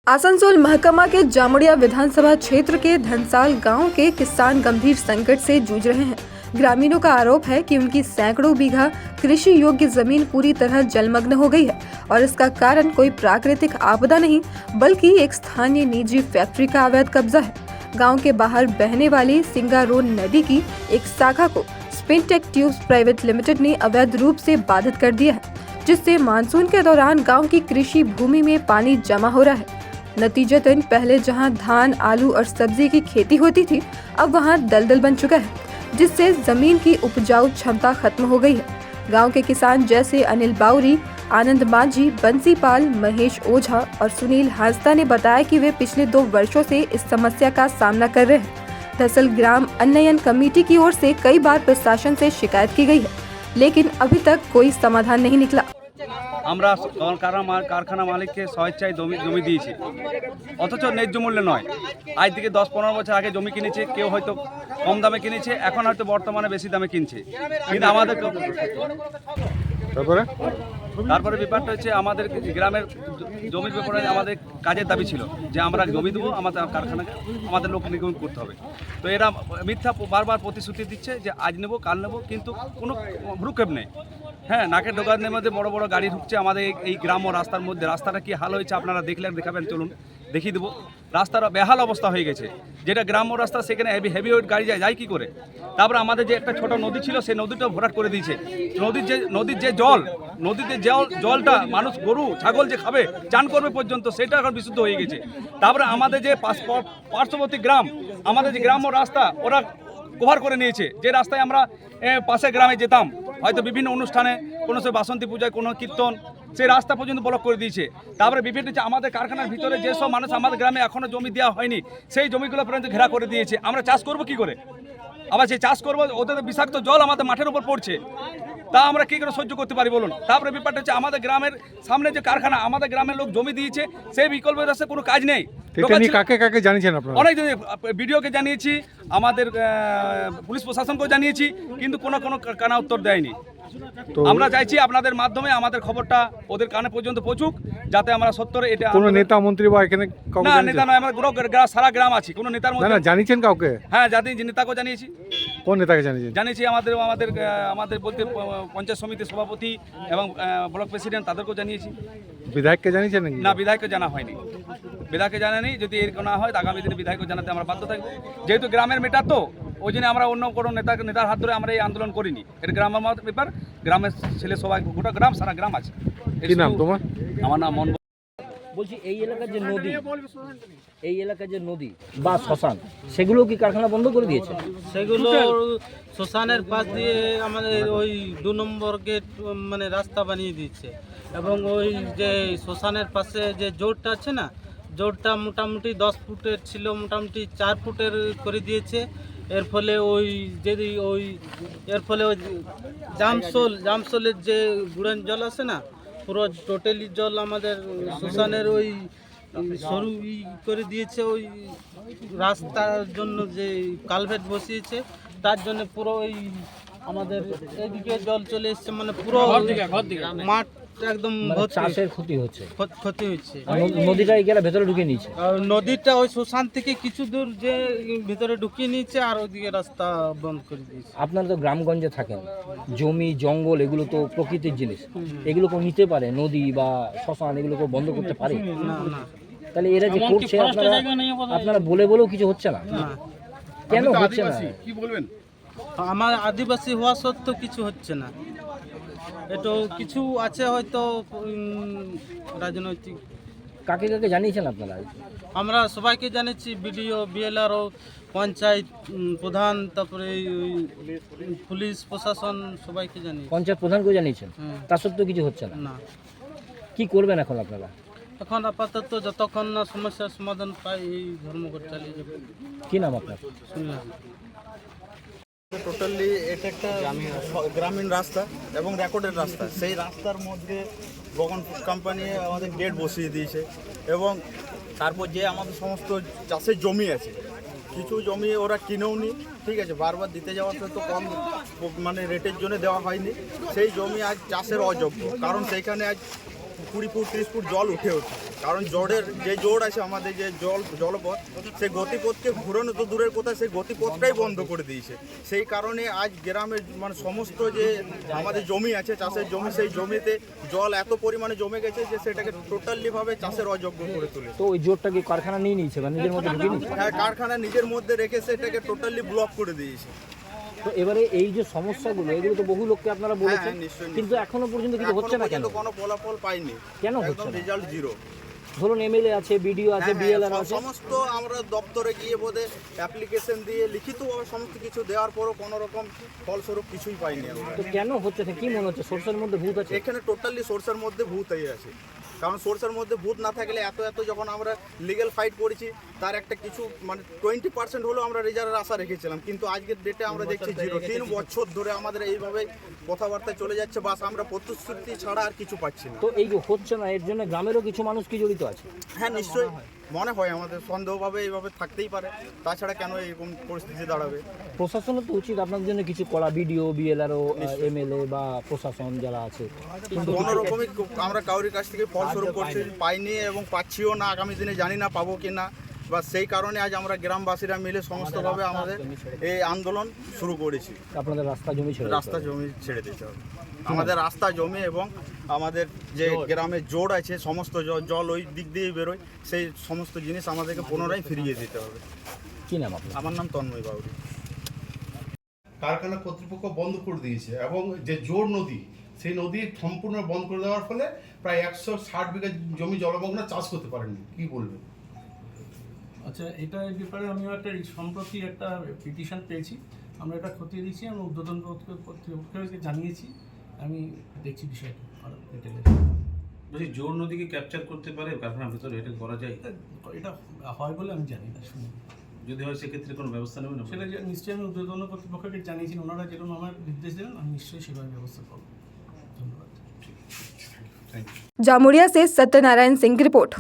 आसनसोल महकमा के जामुड़िया विधानसभा क्षेत्र के धनसाल गांव के किसान गंभीर संकट से जूझ रहे हैं। ग्रामीणों का आरोप है कि उनकी सैकड़ों बीघा कृषि योग्य जमीन पूरी तरह जलमग्न हो गई है और इसका कारण कोई प्राकृतिक आपदा नहीं बल्कि एक स्थानीय निजी फैक्ट्री का अवैध कब्जा है। गांव के बाहर बहने वाली सिंगारोन नदी की एक शाखा को स्पिनटेक ट्यूब्स प्राइवेट लिमिटेड ने अवैध रूप से बाधित कर दिया है, जिससे मानसून के दौरान गांव की कृषि भूमि में पानी जमा हो रहा है। नतीजतन पहले जहां धान, आलू और सब्जी की खेती होती थी, अब वहां दलदल बन चुका है, जिससे जमीन की उपजाऊ क्षमता खत्म हो गई है। गांव के किसान जैसे अनिल बाउरी, आनंद माझी, बंसी पाल, महेश ओझा और सुनील हांसदा ने बताया कि वे पिछले 2 वर्षों से इस समस्या का सामना कर रहे हैं। दरअसल ग्राम उन्नयन कमेटी की ओर से कई बार प्रशासन से शिकायत की गई है, लेकिन अभी तक कोई समाधान नहीं निकला। আমরা কারখানা মালিককে স্বেচ্ছায় জমি দিয়েছি, অথচ ন্যায্য মূল্যে নয়। আজ থেকে 10-15 বছর আগে জমি কিনেছে, কেউ হয়তো কম দামে কিনেছে, এখন হয়তো বর্তমানে বেশি দামে কিনছে। কিন্তু আমাদের তারপরে ব্যাপারটা হচ্ছে আমাদের গ্রামের জমির ব্যাপারে আমাদের কাজের দাবি ছিল যে আমরা জমি দেবো, আমাদের কারখানাকে আমাদের লোক নিগম করতে হবে। তো এরা মিথ্যা বারবার প্রতিশ্রুতি দিচ্ছে যে আজ নেবো কাল নেবো, কিন্তু কোনো ভ্রুক্ষেপ নেই। হ্যাঁ, নাকের দোকানের মধ্যে বড় বড় গাড়ি ঢুকছে আমাদের এই গ্রাম ও রাস্তার মধ্যে। রাস্তাটা কি হাল হয়েছে আপনারা দেখলে দেখাবেন, চলুন দেখিয়ে দেবো। রাস্তার বেহাল অবস্থা হয়ে গেছে, যেটা গ্রাম্য রাস্তা সেখানে হেভি ওয়েট গাড়ি যায় কি করে। তারপরে আমাদের যে একটা ছোট নদী ছিল সেই নদীটা ভরাট করে দিয়েছে। নদীর যে নদীতে জলটা মানুষ গরু ছাগল যে খাবে চান করবে পর্যন্ত, সেটা এখন বিশুদ্ধ হয়ে গেছে। তারপরে আমাদের যে পার্শ্ববর্তী গ্রাম, আমাদের যে গ্রাম্য রাস্তা ওরা কভার করে নিয়েছে। যে রাস্তায় আমরা পাশের গ্রামে যেতাম হয়তো বিভিন্ন অনুষ্ঠানে, কোনো সে বাসন্তী পূজায়, কোনো কীর্তন, সেই রাস্তা পর্যন্ত ব্লক করে দিয়েছে। তারপরে বিভিন্ন আমাদের কারখানার ভিতরে যেসব মানুষ আমাদের গ্রামে এখনও জমি দেওয়া হয়নি, সেই জমিগুলো পর্যন্ত ঘেরা করে দিয়েছে। আমরা চাষ করব কি করে? আবার সেই চাষ করবো, ওদের বিষাক্ত জল আমাদের মাঠের উপর পড়ছে, তা আমরা কী করে সহ্য করতে পারি বলুন? তারপরে ব্যাপারটা হচ্ছে আমাদের গ্রামের সামনে যে কারখানা, আমাদের গ্রামের লোক জমি দিয়েছে, সেই বিকল্পের রাস্তায় কোনো কাজ নেই। কাকে কাকে জানিয়েছেন আপনারা? অনেক ভিডিওকে জানিয়েছি, আমাদের পুলিশ প্রশাসনকেও জানিয়েছি, কিন্তু কোনো কানা উত্তর দেয়নি। আমরা চাইছি আপনাদের মাধ্যমে আমাদের খবরটা ওদের কানে পর্যন্ত পৌঁছুক, যাতে আমরা সত্তরে এটা কোনো নেতা মন্ত্রী বা এখানে না, নেতা নয়, আমরা সারা গ্রাম আছি, কোনো নেতার মধ্যে না। জানিয়েছেন কাউকে? হ্যাঁ, নেতাকেও জানিয়েছি। কোন নেতাকে জানিয়েছি? আমাদের বলতে পঞ্চায়েত সমিতির সভাপতি এবং ব্লক প্রেসিডেন্ট, তাদেরকেও জানিয়েছি। বিধায়ককে জানিয়েছেন না, বিধায়ককে জানা হয়নি, বিধায়ককে জানানি। যদি এরকম না হয় আগামী দিনে বিধায়ককে জানাতে আমরা বাধ্য থাকবো, যেহেতু গ্রামের মেটার, তো ওই জন্য আমরা অন্য কোনো নেতার হাত ধরে আমরা এই আন্দোলন করিনি। এটা গ্রামের ব্যাপার, গ্রামের ছেলে সবাই, গোটা গ্রাম, সারা গ্রাম আছে। কি নাম তোমার? আমার নাম মন। বলছি এই এলাকার যে নদী বা শ্মশান, সেগুলো কি কারখানা বন্ধ করে দিয়েছে? সেগুলো শ্মশানের পাশ দিয়ে আমাদের ওই 2 নম্বর গেট মানে রাস্তা বানিয়ে দিয়েছে, এবং ওই যে শ্মশানের পাশে যে জোরটা আছে না, জোরটা মোটামুটি 10 ফুটের ছিল, মোটামুটি 4 ফুটের করে দিয়েছে। এর ফলে ওই জামসোলের যে গুড়ান জল আছে না, পুরো টোটালি জল আমাদের শ্মশানের ওই সরু করে দিয়েছে। ওই রাস্তার জন্য যে কালভেট বসিয়েছে, তার জন্য পুরো ওই আমাদের এদিকে জল চলে এসছে, মানে পুরো মাঠ একদম চাষের ক্ষতি হচ্ছে। নদীটা এগুলা ভেতরে ঢুকিয়ে নিয়েছে, নদীটা ওই শ্মশান থেকে কিছু দূর যে ভেতরে ঢুকিয়ে নিয়েছে, আর ওইদিকে রাস্তা বন্ধ করে দিয়েছে। আপনারা তো গ্রামগঞ্জে থাকেন, জমি জঙ্গল এগুলো তো প্রকৃতির জিনিস, এগুলো কেউ নিতে পারে? নদী বা শ্মশান এগুলো কেউ বন্ধ করতে পারে? না। তাহলে এরা যে করছে, আপনারা বলেও কিছু হচ্ছে না, কেন হচ্ছে না? কি বলবেন? আমার আদিবাসী হওয়া সত্ত্বেও কিছু হচ্ছে না। এটা কিছু আছে হয়তো রাজনৈতিক। কাকে কাকে জানিয়েছেন আপনারা? আমরা সবাইকে জানিয়েছি, বিডিও, বিএলআরও, পঞ্চায়েত প্রধান, তারপরে পুলিশ প্রশাসন, সবাইকে জানিয়েছি। পঞ্চায়েত প্রধানকেও জানিয়েছেন? তা সত্ত্বেও কিছু হচ্ছে না। কি করবেন এখন আপনারা? এখন আপাতত যতক্ষণ না সমস্যার সমাধান পাই, এই ধর্মঘট চালিয়ে যাবে। কি নাম আপনার? শুনলাম টোটালি এটা একটা গ্রামীণ রাস্তা এবং রেকর্ডের রাস্তা। সেই রাস্তার মধ্যে গগন কোম্পানি আমাদের গেট বসিয়ে দিয়েছে, এবং তারপর যে আমাদের সমস্ত চাষের জমি আছে, কিছু জমি ওরা কিনেও নি, ঠিক আছে, বারবার দিতে যাওয়ার তো কম মানে রেটের জন্য দেওয়া হয়নি। সেই জমি আজ চাষের অযোগ্য, কারণ সেইখানে আজ 20 ফুট 30 ফুট জল উঠে ওঠে, কারণ জোরের যে জোর আছে আমাদের যে জলপথ, সেই গতিপথকে ঘুরানো তো দূরের কথা, সেই গতিপথটাই বন্ধ করে দিয়েছে। সেই কারণে আজ গ্রামের মানে সমস্ত যে আমাদের জমি আছে, চাষের জমি, সেই জমিতে জল এত পরিমাণে জমে গেছে যে সেটাকে টোটালি ভাবে চাষের অযোগ্য করে তুলে। তো ওই জোরটা কি কারখানা নিয়ে নিয়েছে বা নিজের মধ্যে ঢুকিয়ে নিয়েছে? হ্যাঁ, কারখানা নিজের মধ্যে রেখে সেটাকে টোটালি ব্লক করে দিয়েছে। তো এবারে এই যে সমস্যাগুলো, এগুলো তো বহু লোককে আপনারা বলেছেন, নিশ্চয়ই। কিন্তু এখনো পর্যন্ত কিছু হচ্ছে না কেন? এখনো পর্যন্ত কোনো ফলাফল পাইনি। কেন হচ্ছে একদম না? Result zero. ধরুন এমএলএ আছে, বিডিও আছে, বিএলআর আছে, সমস্ত আমরা দপ্তরে গিয়ে বোধে অ্যাপ্লিকেশন দিয়ে লিখিতভাবে সমস্ত কিছু দেওয়ার পরও কোনো রকম ফলস্বরূপ কিছুই পাইনি আমরা। তো কেন হচ্ছে না? কি মনে হচ্ছে সোর্সের মধ্যে ভূত আছে? এখানে টোটালি সোর্সের মধ্যে ভূত হয়ে আছে, কারণ সোর্সের মধ্যে ভূত না থাকলে এত যখন আমরা লিগ্যাল ফাইট করেছি তার একটা কিছু মানে 20% হলেও আমরা রেজাল্টের আশা রেখেছিলাম, কিন্তু আজকের ডেটে আমরা দেখছি জিরো। 3 বছর ধরে আমাদের এইভাবে কথাবার্তা চলে যাচ্ছে, বাস আমরা প্রতিশ্রুতি ছাড়া আর কিছু পাচ্ছি না। তো এই যে হচ্ছে না, এর জন্য গ্রামেরও কিছু মানুষ কি জড়িত আছে? হ্যাঁ, নিশ্চয়ই মনে হয় আমাদের সন্দেহভাবে এইভাবে থাকতেই পারে, তাছাড়া কেন এরকম পরিস্থিতি দাঁড়াবে। প্রশাসনের তো উচিত আপনাদের জন্য কিছু করা, বিডিও, বিএলআরও, এমএলএ বা প্রশাসন যারা আছে, কিন্তু কোনো রকমই আমরা কারোর কাছ থেকে ফলস্বরূপ করছি পাইনি এবং পাচ্ছিও না, আগামী দিনে জানি না পাবো কি না। বা সেই কারণে আজ আমরা গ্রামবাসীরা মিলে সমস্তভাবে আমাদের এই আন্দোলন শুরু করেছি। আপনাদের রাস্তা জমি ছেড়ে রাস্তা জমি ছেড়ে দিতে হবে, আমাদের রাস্তা জমি এবং আমাদের যে গ্রামের জোর আছে সমস্ত জল ওই দিক দিয়েই বেরোয়, সেই সমস্ত জিনিস আমাদেরকে পুনরায় ফিরিয়ে দিতে হবে। কি নাম আপনার? আমার নাম তন্ময় বাউরি। কারখানা কর্তৃপক্ষ বন্ধ করে দিয়েছে এবং যে জোর নদী, সেই নদী সম্পূর্ণ বন্ধ করে দেওয়ার ফলে প্রায় 160 বিঘা জমি জলমগ্ন, চাষ করতে পারেনি। কি বলবেন? আচ্ছা, এটার ব্যাপারে আমিও সম্প্রতি একটা পিটিশন পেয়েছি, আমরা এটা খতিয়ে দিচ্ছি, আমরা উদ্বোধন কর্তৃপক্ষকে জানিয়েছি, আমি দেখছি বিষয়টা আরও ডিটেলে। বলছি, জোর নদীকে ক্যাপচার করতে পারে কারখানার ভিতরে, এটা করা যায়? এটা হয় বলে আমি জানি না, শুনি। যদি হয় সেক্ষেত্রে কোনো ব্যবস্থা নেবেন? সেটা নিশ্চয়ই আমি উদ্বোধন কর্তৃপক্ষকে জানিয়েছি, ওনারা যেরকম আমার নির্দেশ দেবেন আমি নিশ্চয়ই সেভাবে ব্যবস্থা করব। ধন্যবাদ। जामुड़िया से सत्यनारायण सिंह की रिपोर्ट।